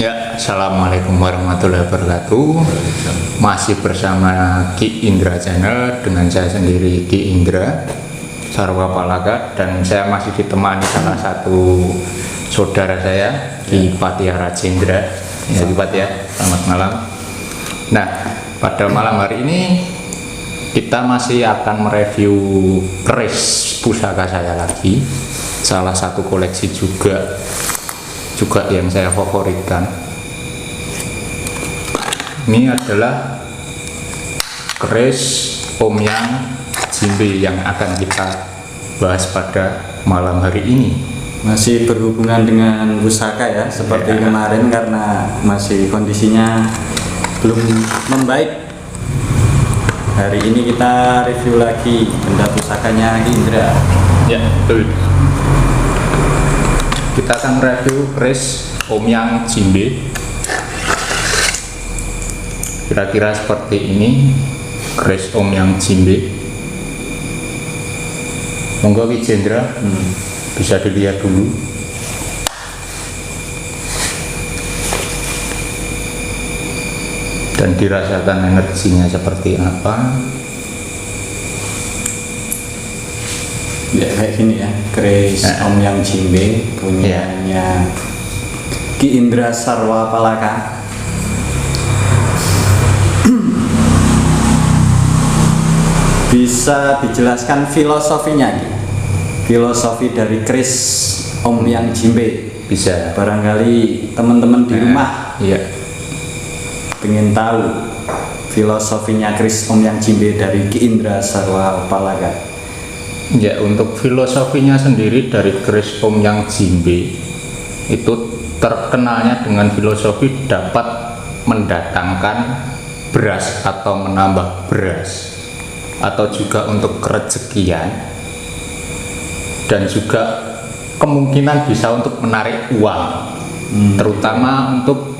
Ya, assalamualaikum warahmatullahi wabarakatuh. Masih bersama Ki Indra Channel dengan saya sendiri Ki Indra Sarwa Palaga, dan saya masih ditemani salah satu saudara saya Ki Patia Rajendra. Ya, Ki Patia, selamat malam. Nah, pada malam hari ini kita masih akan mereview keris pusaka saya lagi, salah satu koleksi juga yang saya favoritkan. Ini adalah keris Omyang Jimbe yang akan kita bahas pada malam hari ini. Masih berhubungan dengan pusaka ya, seperti kemarin karena masih kondisinya belum membaik. Hari ini kita review lagi benda pusakanya Indra. Ya, betul. Kita akan review keris Omyang Jimbe. Kira-kira seperti ini keris Omyang Jimbe. Monggo Ki Jendra, bisa dilihat dulu. Dan dirasakan energinya seperti apa. Ya kayak gini ya, keris Omyang Jimbe punyanya Ki Indra Sarwa Palaga. Bisa dijelaskan filosofinya, Ki? Filosofi dari keris Omyang Jimbe. Bisa. Barangkali teman-teman di rumah pengen tahu filosofinya keris Omyang Jimbe dari Ki Indra Sarwa Palaga. Ya, untuk filosofinya sendiri dari keris Omyang Jimbe itu terkenalnya dengan filosofi dapat mendatangkan beras atau menambah beras, atau juga untuk kerezekian, dan juga kemungkinan bisa untuk menarik uang, terutama untuk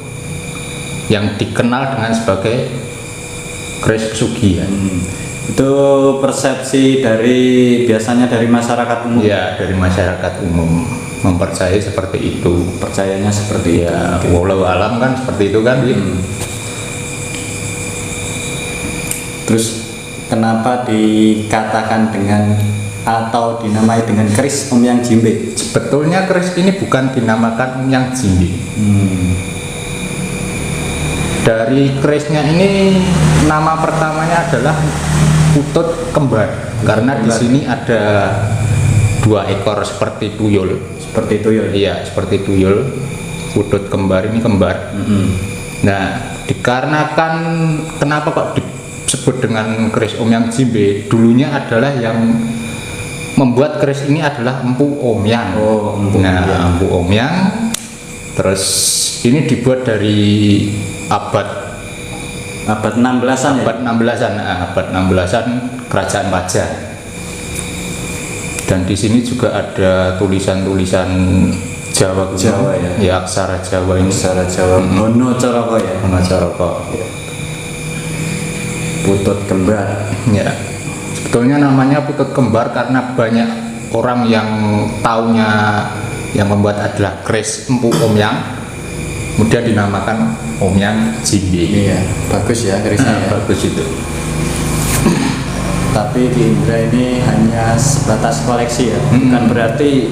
yang dikenal dengan sebagai keris pesugihan. Itu persepsi biasanya dari masyarakat umum. Ya, dari masyarakat umum mempercayai seperti itu. Percayanya seperti ya, itu. Walau alam kan seperti itu kan. Terus kenapa dikatakan dengan atau dinamai dengan keris Omyang Jimbe? Sebetulnya keris ini bukan dinamakan Omyang Jimbe. Dari kerisnya ini nama pertamanya adalah Putut Kembar, karena di sini ada 2 ekor seperti tuyul. Seperti tuyul. Iya, seperti tuyul. Putut Kembar ini kembar. Nah, dikarenakan kenapa kok disebut dengan keris Omyang Jimbe? Dulunya adalah yang membuat keris ini adalah Empu Omyang. Empu Omyang. Terus ini dibuat dari abad 16-an abad 16-an kerajaan Pajajar. Dan di sini juga ada tulisan-tulisan Jawa ya, aksara Jawa ini. Aksara Jawa. Mono Coroko ya. Mono Coroko. Putut Kembar. Ya. Sebetulnya namanya Putut Kembar karena banyak orang yang taunya yang membuat adalah keris Empu Omyang, kemudian dinamakan Omyang Jimbe. Iya, bagus ya kerisnya. Bagus itu. Tapi Ki Indra ini hanya sebatas koleksi ya, bukan berarti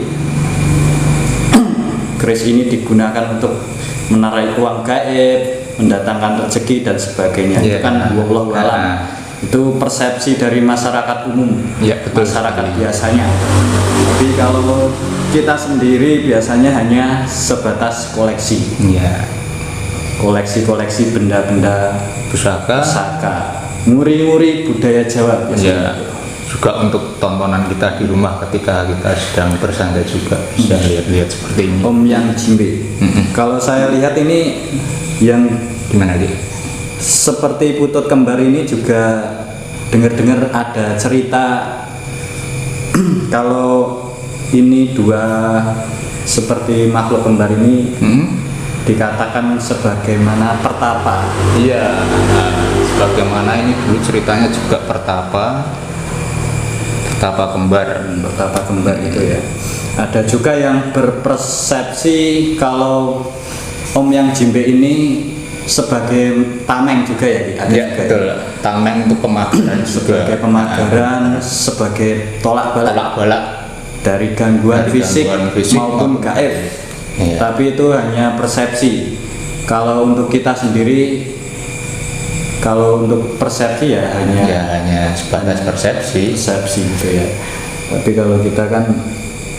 keris ini digunakan untuk menarik uang gaib, mendatangkan rezeki dan sebagainya. Itu kan wallahu alam. Itu persepsi dari masyarakat umum. Ya, betul. Masyarakat biasanya. Tapi kalau kita sendiri biasanya hanya sebatas koleksi. Ya. Koleksi benda-benda pusaka, nguri-nguri budaya Jawa biasanya. Ya, juga untuk tontonan kita di rumah ketika kita sedang bersantai juga bisa lihat-lihat seperti ini. Omyang Jimbe. Kalau saya lihat ini yang gimana dia? Seperti Putut Kembar ini juga dengar-dengar ada cerita kalau ini 2 seperti makhluk kembar ini dikatakan sebagaimana pertapa. Iya, sebagaimana ini dulu ceritanya juga pertapa kembar itu ya. Ada juga yang berpersepsi kalau Om Yang Jimbe ini sebagai tameng juga ya, Ki? Ada Ya juga betul. Tameng untuk pemagaran juga. sebagai pemagaran, sebagai tolak balak Tolak balak. dari gangguan, Dari fisik, gangguan fisik maupun gaib. Iya. Tapi itu hanya persepsi. Kalau untuk kita sendiri, kalau untuk persepsi ya hanya sebatas persepsi. gitu ya. Tapi kalau kita kan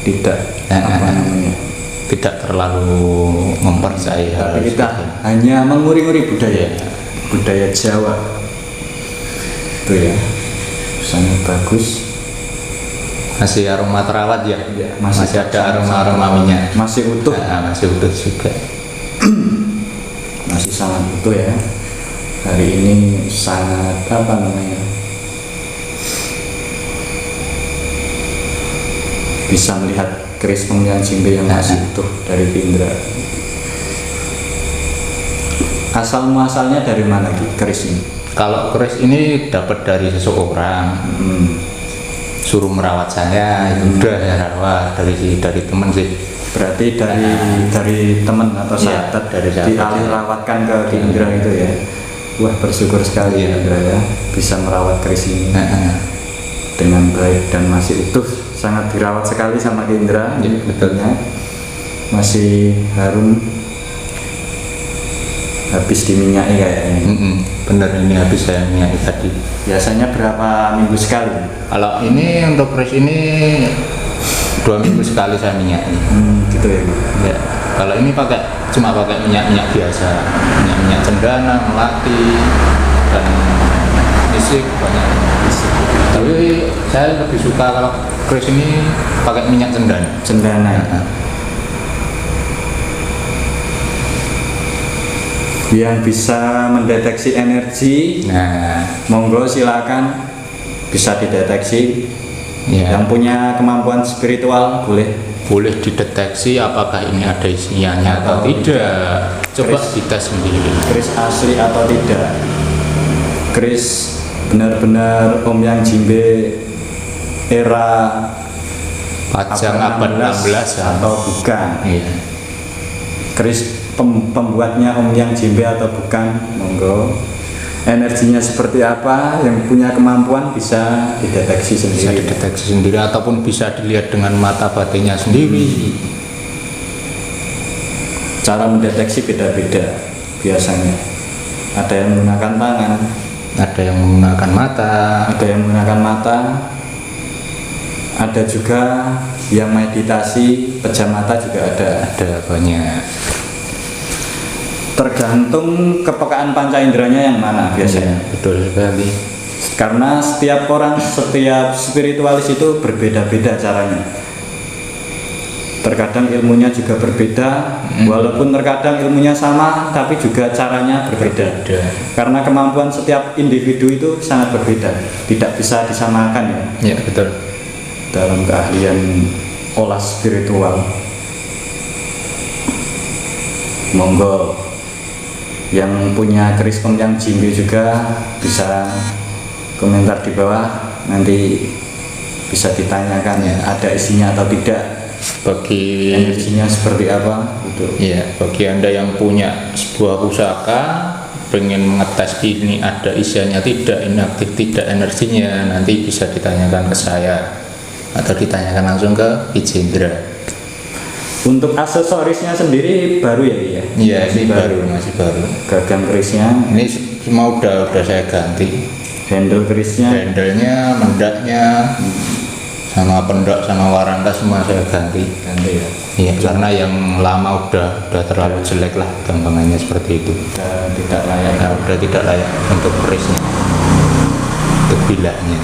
tidak apa namanya, Tidak terlalu mempercayai hal tapi kita seperti hanya menguri-uri budaya Jawa itu ya, sangat bagus. masih aroma terawat ya, masih ada aroma minyak, masih utuh, masih utuh juga. masih sangat utuh ya. Hari ini sangat apa namanya, bisa melihat keris Om Yang Jimbe yang masih utuh dari Indra. Asal muasalnya dari mana keris ini? Kalau keris ini dapat dari seseorang, suruh merawat saya, ya udah ya rawat dari temen sih. Berarti dari teman atau sahabat, dari sahabat, dialih rawatkan ke Indra itu ya. Wah, bersyukur sekali ya Indra ya, bisa merawat keris ini dengan baik dan masih utuh. Sangat dirawat sekali sama Indra, betulnya masih harum, habis diminyaki kayaknya. Bener, ini habis saya minyaki tadi. Biasanya berapa minggu sekali? Kalau ini untuk keris ini 2 minggu sekali saya minyaki. Gitu ya, Bu? Ya, kalau ini cuma pakai minyak biasa, minyak cendana, melati, dan misik banyak. Tapi saya lebih suka kalau keris ini pakai minyak cendana. Yang bisa mendeteksi energi, monggo silakan, bisa dideteksi. Yang punya kemampuan spiritual boleh dideteksi apakah ini ada isinya atau tidak. Coba kita sendiri, keris asli atau tidak, keris benar-benar Om Yang Jimbe era Pajang abad 16 atau bukan. Keris pembuatnya Om Yang Jimbe atau bukan, monggo. Energinya seperti apa, yang punya kemampuan bisa dideteksi sendiri. Ataupun bisa dilihat dengan mata batinnya sendiri. Cara mendeteksi beda-beda biasanya. Ada yang menggunakan tangan, ada yang menggunakan mata, ada juga yang meditasi pejam mata juga ada banyak. Tergantung kepekaan panca inderanya yang mana biasanya. Betul sekali. Karena setiap spiritualis itu berbeda-beda caranya. Terkadang ilmunya juga berbeda, walaupun terkadang ilmunya sama, tapi juga caranya berbeda. Karena kemampuan setiap individu itu sangat berbeda, tidak bisa disamakan ya. Ya betul. Dalam keahlian olah spiritual. Monggo yang punya keris Om Yang Jimbe juga bisa komentar di bawah, nanti bisa ditanyakan ada isinya atau tidak, bagi energinya seperti apa gitu. Ya, bagi Anda yang punya sebuah pusaka pengen mengetes ini ada isinya tidak, inaktif tidak energinya, nanti bisa ditanyakan ke saya atau ditanyakan langsung ke Ki Jendra. Untuk aksesorisnya sendiri baru ya? Iya, ini masih baru. Gagang kerisnya ini semua udah saya ganti. Handle kerisnya, handlenya, mendaknya, sama pendok sama warangka semua saya ganti ya. Iya, karena yang lama udah terlalu jelek lah, gampangannya seperti itu. Tidak layak. Udah tidak layak untuk kerisnya, untuk bilahnya.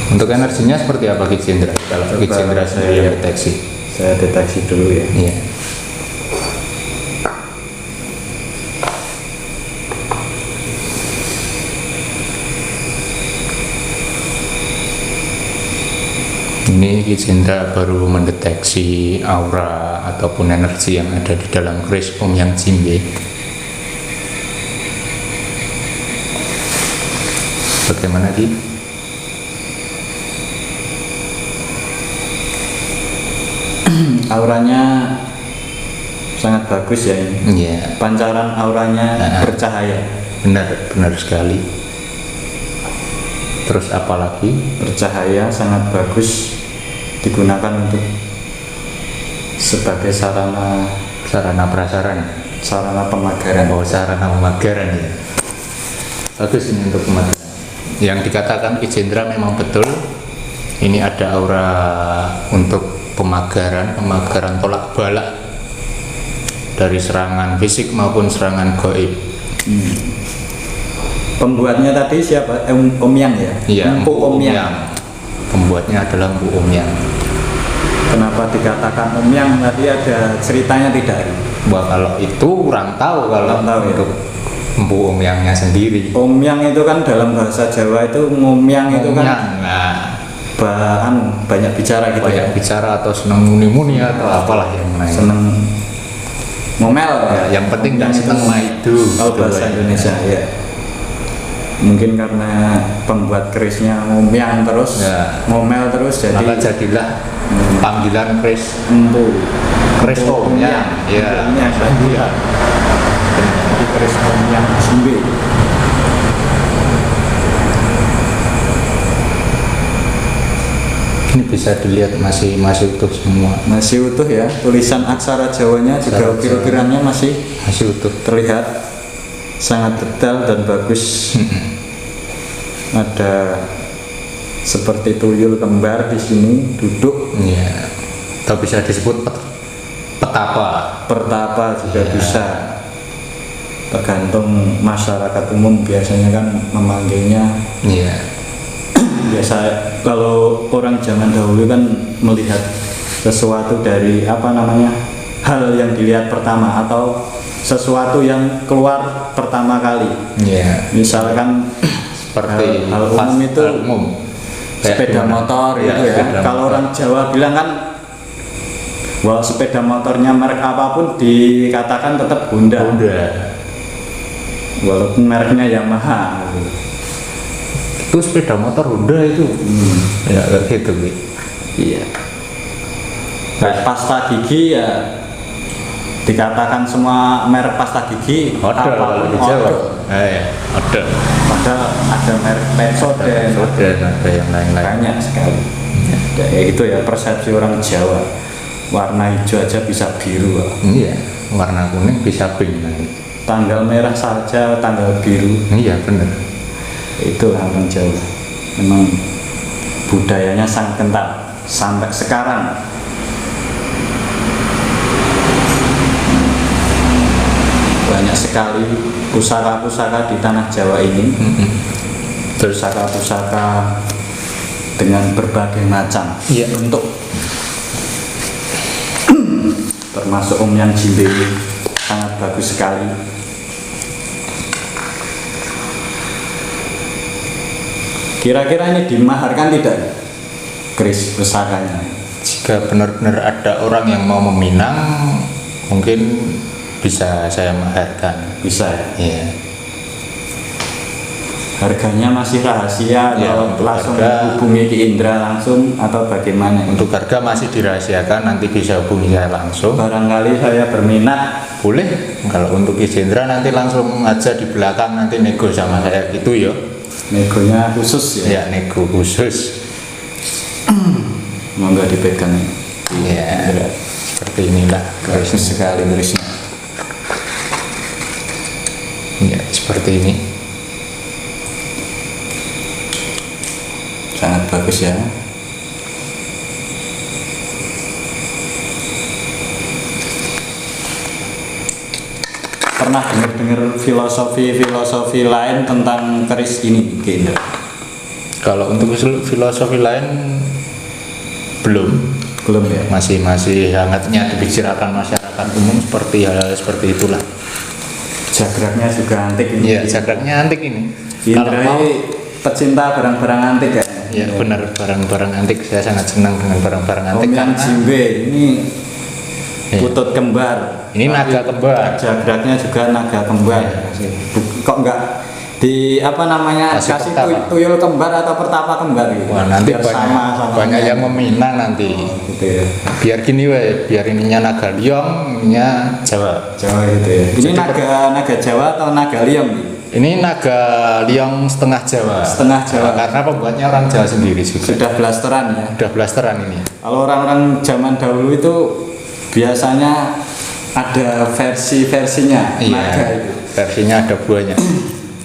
Untuk energinya seperti apa Ki Jendra? Kalau Ki Jendra saya deteksi. Saya deteksi dulu ya. Iya. Ini Ki Jendra baru mendeteksi aura ataupun energi yang ada di dalam keris Om Yang Jimbe. Bagaimana Ki? Auranya sangat bagus ya ini. Iya. Pancaran auranya bercahaya. Benar sekali. Terus apalagi? Bercahaya sangat bagus, digunakan untuk sebagai sarana pemagaran. Oh, sarana pemagaran ya. Bagus ini untuk pemagaran. Yang dikatakan Ki Jendra memang betul. Ini ada aura untuk pemagaran tolak balak dari serangan fisik maupun serangan gaib. Pembuatnya tadi siapa? Om Yang ya? Iya, Empu Om Yang. Pembuatnya adalah Empu Om Yang. Kenapa dikatakan Om Yang? Tadi ada ceritanya tidak? Wah, kalau itu kurang tahu kalau untuk Empu Om Yangnya sendiri. Om Yang itu kan dalam bahasa Jawa itu ngomyang itu kan banyak bicara gitu. Banyak bicara atau seneng muni-muni atau apalah yang lain. Seneng ngomel ya, yang penting nggak seneng maidu. Oh, bahasa Indonesia ya. Mungkin karena pembuat kerisnya ngomyang terus, ngomel terus, jadi maka jadilah panggilan keris Empu. Keris Om Yang. Ya. Iya. Keris Om Yang Jimbe. Ini bisa dilihat masih utuh semua. Masih utuh ya, tulisan aksara Jawanya juga ukir-ukirannya masih utuh. Terlihat sangat detail dan bagus. Ada seperti tuyul kembar di sini duduk. Iya. Atau bisa disebut Pertapa juga bisa. Tergantung masyarakat umum biasanya kan memanggilnya. Iya. Biasa kalau orang zaman dahulu kan melihat sesuatu dari hal yang dilihat pertama atau sesuatu yang keluar pertama kali. Iya. Misalkan seperti hal umum itu sepeda motor gitu ya. Kalau orang Jawa bilang kan, wah sepeda motornya merek apapun dikatakan tetap Honda. Walaupun mereknya Yamaha. Itu sepeda motor Honda itu. Ya kayak gitu, Bi. Iya. Pasta gigi ya dikatakan semua merek pasta gigi Odol kalau di Jawa. Odol. Padahal ada merek Pepsodent, ada yang lain-lain. banyak sekali. Ya itu ya persepsi orang Jawa. Warna hijau aja bisa biru. Iya, warna kuning bisa pink nanti. Tanggal merah saja tanggal biru. Iya benar. Itu orang Jawa. Memang budayanya sangat kental sampai sekarang. Banyak sekali pusaka-pusaka di tanah Jawa ini. Pusaka-pusaka dengan berbagai macam bentuk. Termasuk Om Yang Jimbe sangat bagus sekali. Kira-kira ini dimaharkan tidak keris pusakanya? Jika benar-benar ada orang yang mau meminang, mungkin bisa saya maharkan. Bisa ya? Iya. Harganya masih rahasia Ya, atau untuk langsung harga, hubungi Ki Indra langsung atau bagaimana? untuk harga masih dirahasiakan, nanti bisa hubungi saya langsung. Barangkali saya berminat. Boleh, kalau untuk Ki Jendra nanti langsung aja di belakang nanti nego sama saya gitu ya. Negonya khusus ya? Ya, nego khusus. Monggo dipegang. Iya, seperti inilah Bagus sekali kerisnya. Ya, seperti ini. Sangat bagus ya. Pernah dengar filosofi lain tentang keris ini, Ki Indra? Kalau untuk filosofi lain belum Ya. masih hangatnya dibicarakan masyarakat umum seperti hal seperti itulah. Jagraknya juga antik ini. Iya, jagraknya antik ini. Indra ini pecinta barang-barang antik ya? Ya benar, barang-barang antik, saya sangat senang dengan barang-barang antik. Om Yang Jimbe ini butut kembar. Ini naga kembar. Jagraknya juga naga kembar. Kok enggak di apa namanya kasih tuyul kembar atau pertapa kembar gitu. Wah, nanti biar banyak yang meminang nanti. Gitu ya. Biar gini biar ininya naga liong, ininya Jawa. Jawa gitu ya. Ini naga Jawa atau naga liong nih? Ini naga liong setengah Jawa. Setengah Jawa. Karena pembuatnya orang Jawa sendiri juga. Sudah blasteran ya. Sudah blasteran ini. Kalau orang-orang zaman dahulu itu biasanya ada versi-versinya naga itu. Versinya ada banyak.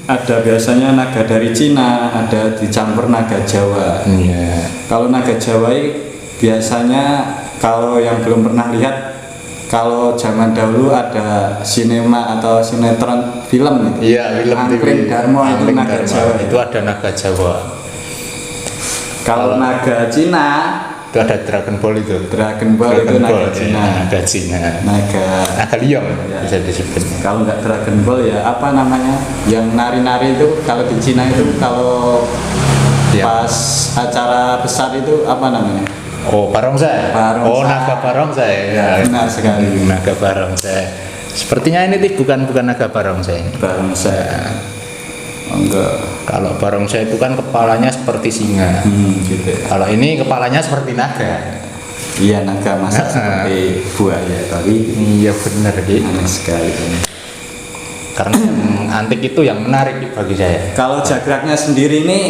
Ada biasanya naga dari Cina, ada dicampur naga Jawa. Iya. Kalau naga Jawa biasanya kalau yang belum pernah lihat, kalau zaman dahulu ada sinema atau sinetron film gitu. Iya, film Angkring Darmo itu naga Jawa. Itu ada naga Jawa. Kalau naga Cina itu ada Dragon Ball itu. Dragon Ball itu naga Cina. Naga Cina. Naga liong ya. bisa disebutnya. Kalau nggak Dragon Ball ya apa namanya? Yang nari-nari itu kalau di Cina itu kalau pas acara besar itu apa namanya? Oh, barongsai. Naga barongsai. Ya, benar sekali. Naga barongsai. Sepertinya ini bukan naga barongsai ini. Barongsai. Enggak. Kalau barongsai itu kan kepalanya seperti singa. Gitu. Kalau ini kepalanya seperti naga. Iya, naga masa seperti buaya, tapi iya benar gitu. Aneh sekali ini. Karena yang antik itu yang menarik bagi saya. Kalau jagraknya sendiri ini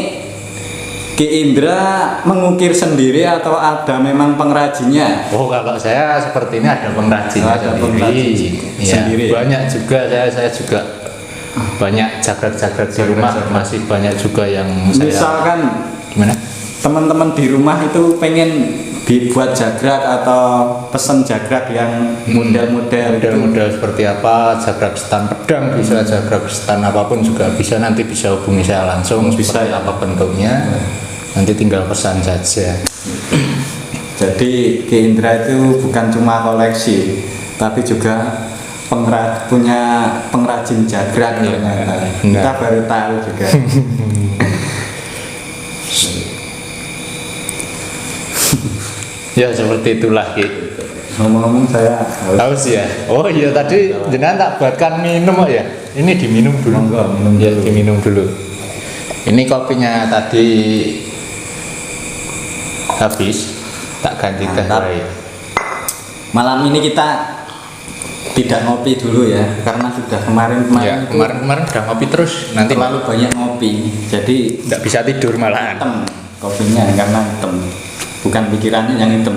Ki Indra mengukir sendiri atau ada memang pengrajinnya? Oh, kalau saya seperti ini ada pengrajinnya sendiri. Ya, banyak juga saya juga banyak jagrak-jagrak di rumah masih banyak juga yang misalkan gimana? Teman-teman di rumah itu pengen dibuat jagrak atau pesen jagrak yang model-model seperti apa, jagrak stan pedang bisa, jagrak stan apapun juga bisa, nanti bisa hubungi saya langsung bisa seperti apa bentuknya, nanti tinggal pesan saja. Jadi Ki Indra itu bukan cuma koleksi tapi juga punya pengrajin jagrak ternyata. Kita baru tahu juga. Ya seperti itulah gitu. Ngomong-ngomong saya haus ya. Oh iya tadi jenengan tak buatkan minum ya. Ini diminum dulu. Diminum dulu. Ini kopinya tadi habis, tak ganti teh lain. Malam ini kita tidak ngopi dulu ya, karena sudah kemarin sudah ngopi terus. Nanti terlalu banyak ngopi, jadi tidak bisa tidur malahan. Hitam kopinya karena hitam. Bukan pikirannya yang hitam.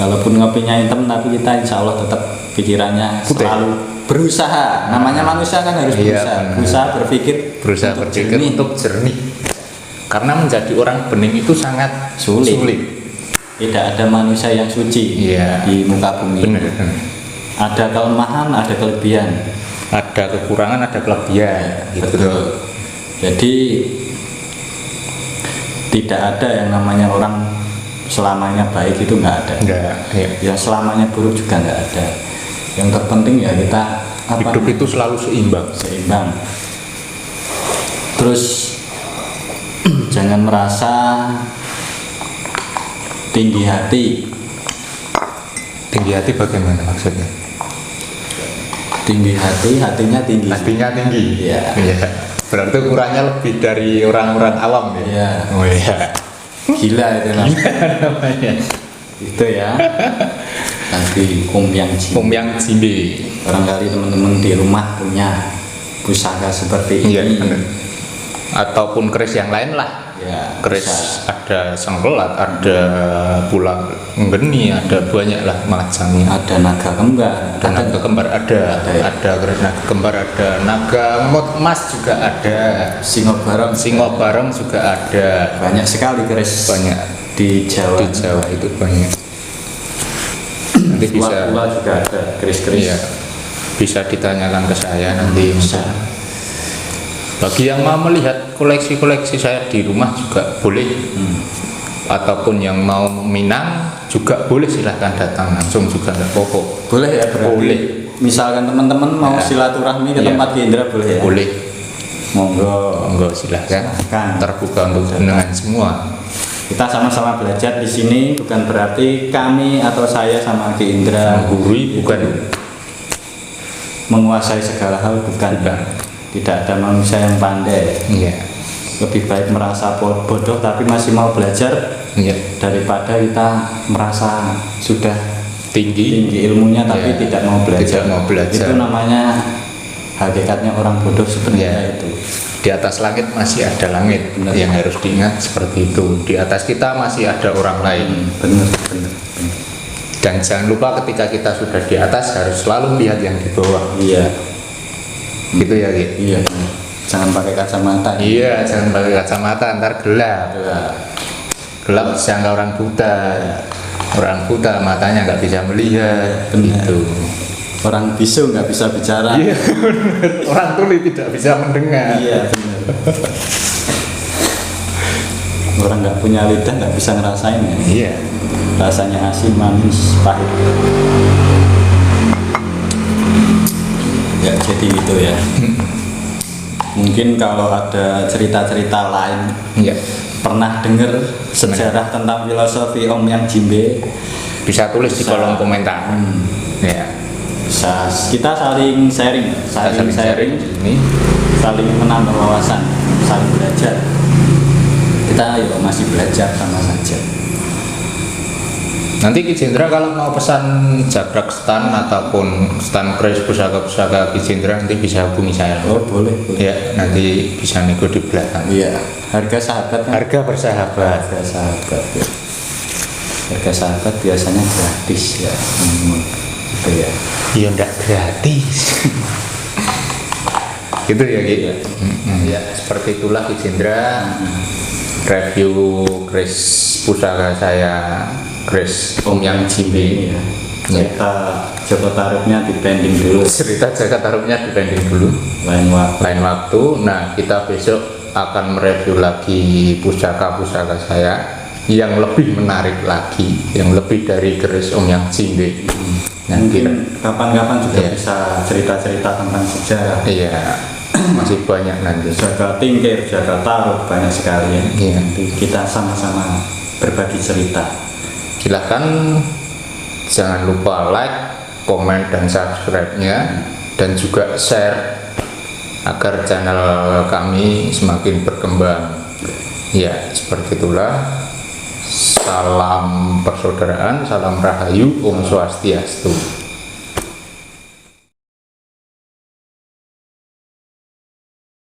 Walaupun ngopinya hitam, tapi kita insya Allah tetap pikirannya selalu berusaha. Namanya manusia kan harus berusaha berpikir untuk jernih. Karena menjadi orang bening itu sangat sulit. Tidak ada manusia yang suci di muka bumi. Benar. Ada kelemahan, ada kelebihan. Ada kekurangan, ada kelebihan. Betul. Jadi tidak ada yang namanya orang selamanya baik, itu nggak ada. Ya selamanya buruk juga nggak ada. Yang terpenting ya kita hidup itu selalu seimbang. Terus jangan merasa tinggi hati. Tinggi hati bagaimana maksudnya? Tinggi hati, hatinya tinggi. Iya. Berarti ukurannya lebih dari orang-orang awam ya. Iya. Oh iya. Gila itu namanya. Itu ya. Nanti Kumyang Jimbe. Barangkali teman-teman di rumah punya pusaka seperti ini. Benar. Ataupun keris yang lain lah. Ya, keris bisa. Ada sengkelat, ada pula geni, ada banyak lah macamnya. Ada naga kembar, ada keris naga kembar, ada naga emas juga ada. Singo barong juga ada. Banyak sekali keris. Banyak di Jawa. Itu banyak. Nanti bisa. Pula juga ada keris-keris. Iya. Bisa ditanyakan ke saya nanti. Bisa. Bagi yang mau melihat koleksi-koleksi saya di rumah juga boleh, ataupun yang mau minang juga boleh, silahkan datang langsung juga nggak apa-apa. Boleh ya, boleh. Misalkan teman-teman mau silaturahmi ke tempat Ki Indra boleh ya? Boleh. Monggo silahkan. Terbuka untuk dengan semua. Kita sama-sama belajar di sini, bukan berarti kami atau saya sama Ki Indra menggurui, bukan menguasai segala hal, bukan. tidak ada manusia yang pandai. Iya. Lebih baik merasa bodoh tapi masih mau belajar Iya. daripada kita merasa sudah Tinggi. ilmunya tapi Iya. tidak mau belajar. Tidak mau belajar. Itu namanya hakikatnya orang bodoh Iya. sebenarnya itu. Di atas langit masih ada langit. Benar. Yang harus diingat seperti itu. Di atas kita masih ada orang lain. Benar. Dan jangan lupa ketika kita sudah di atas harus selalu melihat yang di bawah. Iya. Gitu ya, Ki? Iya. Jangan pakai kacamata. Iya, jangan pakai kacamata, ntar gelap. Gelap disangka orang buta. Orang buta matanya nggak bisa melihat. Benar. Gitu. Orang bisu nggak bisa bicara. Iya, orang tuli tidak bisa mendengar. Iya, benar. Orang nggak punya lidah nggak bisa ngerasain ya. Iya. Rasanya asin, manis, pahit. Ya jadi gitu ya. Mungkin kalau ada cerita-cerita lain, Iya. pernah dengar sejarah tentang filosofi Om Yang Jimbe, Bisa tulis di Bisa. kolom komentar. Ya. bisa kita saling sharing, Saling sharing ini. saling menambah wawasan, saling belajar. Kita yuk masih belajar sama saja. Nanti Ki Jendra kalau mau pesan jabrak stan ataupun stan kris pusaka-pusaka Ki Jendra nanti bisa hubungi saya. Oh boleh. Ya, nanti bisa nego di belakang. Iya. Harga sahabat kan? Harga bersahabat. Harga sahabat ya. Harga sahabat biasanya gratis ya. Gitu ya. Iya, ndak gratis. Gitu ya, Ki. Ya, seperti itulah Ki Jendra. Review kris pusaka saya, kris Om Yang Jimbe. Ya. Cerita Joko Tarubnya dipending dulu. Cerita Jaga Tarubnya dipending dulu. Lain waktu. Lain waktu. Nah, kita besok akan mereview lagi pusaka-pusaka saya yang lebih menarik lagi, yang lebih dari keris Om Yang Jimbe. Nah, Mungkin kapan-kapan juga Iya. bisa cerita-cerita tentang sejarah. iya, masih banyak nanti. Jaga Tingkir, Jaga Tarub banyak sekali ya. Iya. Nanti kita sama-sama berbagi cerita. Silahkan jangan lupa like, komen, dan subscribe-nya, dan juga share agar channel kami semakin berkembang. Ya, seperti itulah. Salam persaudaraan, salam rahayu, Om Swastiastu.